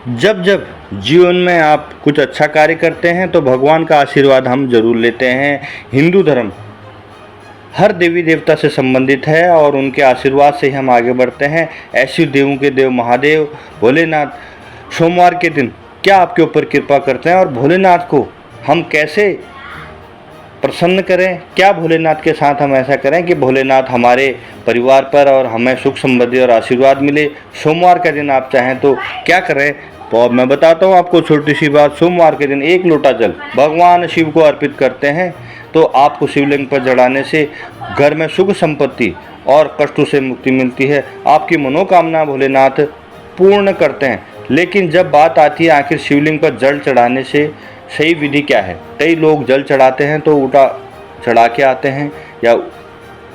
जब जब जीवन में आप कुछ अच्छा कार्य करते हैं तो भगवान का आशीर्वाद हम जरूर लेते हैं। हिंदू धर्म हर देवी देवता से संबंधित है और उनके आशीर्वाद से ही हम आगे बढ़ते हैं। ऐसे देवों के देव महादेव भोलेनाथ सोमवार के दिन क्या आपके ऊपर कृपा करते हैं और भोलेनाथ को हम कैसे प्रसन्न करें, क्या भोलेनाथ के साथ हम ऐसा करें कि भोलेनाथ हमारे परिवार पर और हमें सुख समृद्धि और आशीर्वाद मिले। सोमवार के दिन आप चाहें तो क्या करें, तो मैं बताता हूँ आपको छोटी सी बात। सोमवार के दिन 1 लोटा जल भगवान शिव को अर्पित करते हैं तो आपको शिवलिंग पर चढ़ाने से घर में सुख संपत्ति और कष्टों से मुक्ति मिलती है। आपकी मनोकामना भोलेनाथ पूर्ण करते हैं। लेकिन जब बात आती है आखिर शिवलिंग पर जल चढ़ाने से सही विधि क्या है, कई लोग जल चढ़ाते हैं तो उल्टा चढ़ा के आते हैं या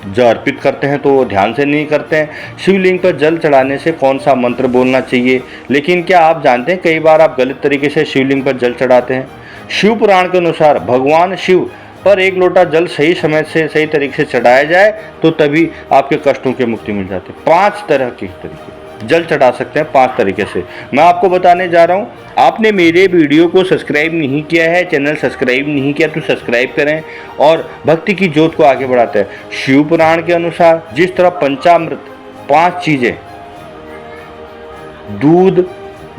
जो अर्पित करते हैं तो वो ध्यान से नहीं करते हैं। शिवलिंग पर जल चढ़ाने से कौन सा मंत्र बोलना चाहिए, लेकिन क्या आप जानते हैं कई बार आप गलत तरीके से शिवलिंग पर जल चढ़ाते हैं। शिव पुराण के अनुसार भगवान शिव पर 1 लोटा जल सही समय से सही तरीके से चढ़ाया जाए तो तभी आपके कष्टों की मुक्ति मिल जाती है। 5 तरह के तरीके जल चढ़ा सकते हैं, 5 तरीके से मैं आपको बताने जा रहा हूँ। आपने मेरे वीडियो को सब्सक्राइब नहीं किया है, चैनल सब्सक्राइब नहीं किया तो सब्सक्राइब करें और भक्ति की ज्योत को आगे बढ़ाते हैं। शिव पुराण के अनुसार जिस तरह पंचामृत 5 चीजें दूध,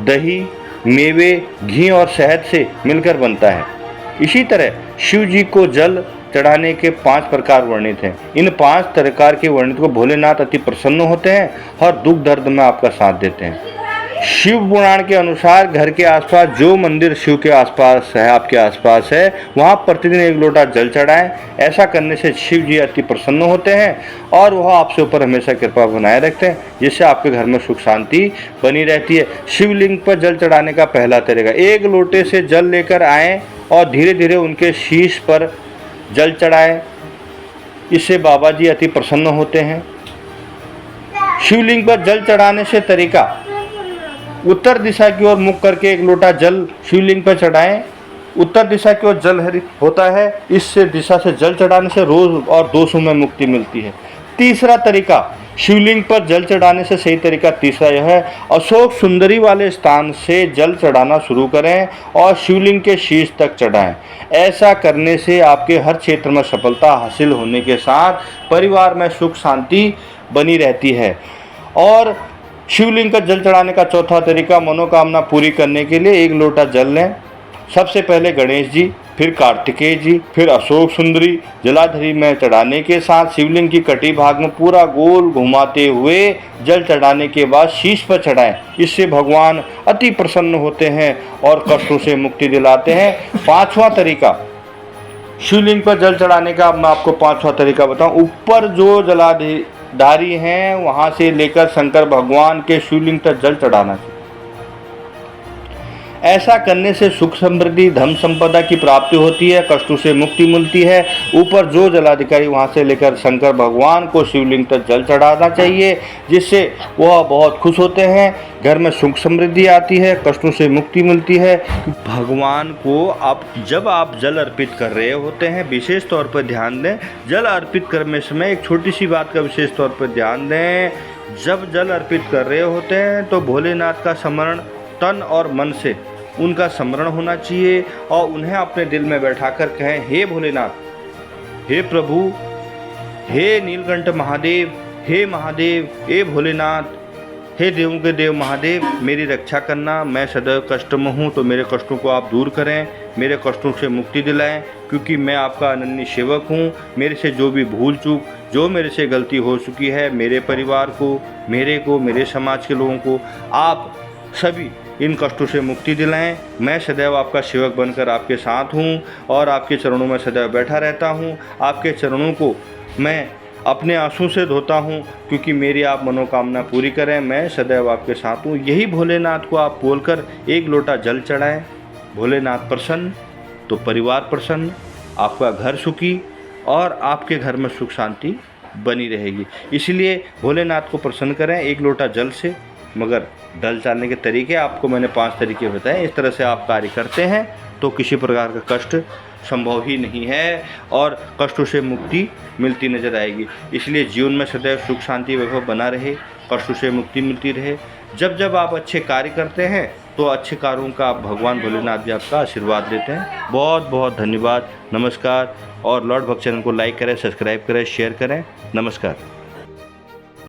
दही, मेवे, घी और शहद से मिलकर बनता है, इसी तरह शिव जी को जल चढ़ाने के 5 प्रकार वर्णित हैं। इन 5 प्रकार के वर्णित को भोलेनाथ अति प्रसन्न होते हैं और दुख दर्द में आपका साथ देते हैं। शिव पुराण के अनुसार घर के आसपास जो मंदिर शिव के आसपास है, आपके आसपास है, वहाँ प्रतिदिन 1 लोटा जल चढ़ाएं। ऐसा करने से शिव जी अति प्रसन्न होते हैं और वह आपसे ऊपर हमेशा कृपा बनाए रखते हैं, जिससे आपके घर में सुख शांति बनी रहती है। शिवलिंग पर जल चढ़ाने का पहला तरीका, 1 लोटे से जल लेकर आएँ और धीरे धीरे उनके शीश पर जल चढ़ाएं। इससे बाबा जी अति प्रसन्न होते हैं। शिवलिंग पर जल चढ़ाने से तरीका, उत्तर दिशा की ओर मुख करके 1 लोटा जल शिवलिंग पर चढ़ाएं। उत्तर दिशा की ओर जल होता है, इससे दिशा से जल चढ़ाने से रोग और दोषों में मुक्ति मिलती है। तीसरा तरीका, शिवलिंग पर जल चढ़ाने से सही तरीका तीसरा यह है, अशोक सुंदरी वाले स्थान से जल चढ़ाना शुरू करें और शिवलिंग के शीर्ष तक चढ़ाएं। ऐसा करने से आपके हर क्षेत्र में सफलता हासिल होने के साथ परिवार में सुख शांति बनी रहती है। और शिवलिंग पर जल चढ़ाने का चौथा तरीका, मनोकामना पूरी करने के लिए 1 लोटा जल लें। सबसे पहले गणेश जी, फिर कार्तिकेय जी, फिर अशोक सुंदरी जलाधरी में चढ़ाने के साथ शिवलिंग की कटी भाग में पूरा गोल घुमाते हुए जल चढ़ाने के बाद शीश पर चढ़ाएं। इससे भगवान अति प्रसन्न होते हैं और कष्टों से मुक्ति दिलाते हैं। 5वां तरीका, शिवलिंग पर जल चढ़ाने का मैं आपको 5वां तरीका बताऊं। ऊपर जो जलाधारी हैं वहां से लेकर शंकर भगवान के शिवलिंग तक जल चढ़ाना चाहिए। ऐसा करने से सुख समृद्धि धन संपदा की प्राप्ति होती है, कष्टों से मुक्ति मिलती है। ऊपर जो जलाधिकारी वहां से लेकर शंकर भगवान को शिवलिंग तक जल चढ़ाना चाहिए, जिससे वह बहुत खुश होते हैं, घर में सुख समृद्धि आती है, कष्टों से मुक्ति मिलती है। भगवान को जब आप जल अर्पित कर रहे होते हैं, विशेष तौर पर ध्यान दें, जल अर्पित करने समय एक छोटी सी बात का विशेष तौर पर ध्यान दें। जब जल अर्पित कर रहे होते हैं तो भोलेनाथ का स्मरण तन और मन से उनका स्मरण होना चाहिए और उन्हें अपने दिल में बैठाकर कहें, हे भोलेनाथ, हे प्रभु, हे नीलकंठ महादेव, हे महादेव, हे भोलेनाथ, हे देवों के देव महादेव, मेरी रक्षा करना। मैं सदैव कष्ट में हूँ तो मेरे कष्टों को आप दूर करें, मेरे कष्टों से मुक्ति दिलाएं, क्योंकि मैं आपका अनन्य सेवक हूँ। मेरे से जो भी भूल चूक, जो मेरे से गलती हो चुकी है, मेरे परिवार को, मेरे समाज के लोगों को आप सभी इन कष्टों से मुक्ति दिलाएं। मैं सदैव आपका सेवक बनकर आपके साथ हूँ और आपके चरणों में सदैव बैठा रहता हूँ। आपके चरणों को मैं अपने आंसू से धोता हूँ, क्योंकि मेरी आप मनोकामना पूरी करें। मैं सदैव आपके साथ हूँ। यही भोलेनाथ को आप बोलकर 1 लोटा जल चढ़ाएं। भोलेनाथ प्रसन्न तो परिवार प्रसन्न, आपका घर सुखी और आपके घर में सुख शांति बनी रहेगी। इसलिए भोलेनाथ को प्रसन्न करें 1 लोटा जल से। मगर जल चढ़ाने के तरीके आपको मैंने 5 तरीके बताए, इस तरह से आप कार्य करते हैं तो किसी प्रकार का कष्ट संभव ही नहीं है और कष्टों से मुक्ति मिलती नजर आएगी। इसलिए जीवन में सदैव सुख शांति वैभव बना रहे, कष्टों से मुक्ति मिलती रहे। जब जब आप अच्छे कार्य करते हैं तो अच्छे कार्यों का भगवान भोलेनाथ भी आपका आशीर्वाद देते हैं। बहुत बहुत धन्यवाद, नमस्कार। और लॉर्ड भक्त चैनल को लाइक करें, सब्सक्राइब करें, शेयर करें। नमस्कार।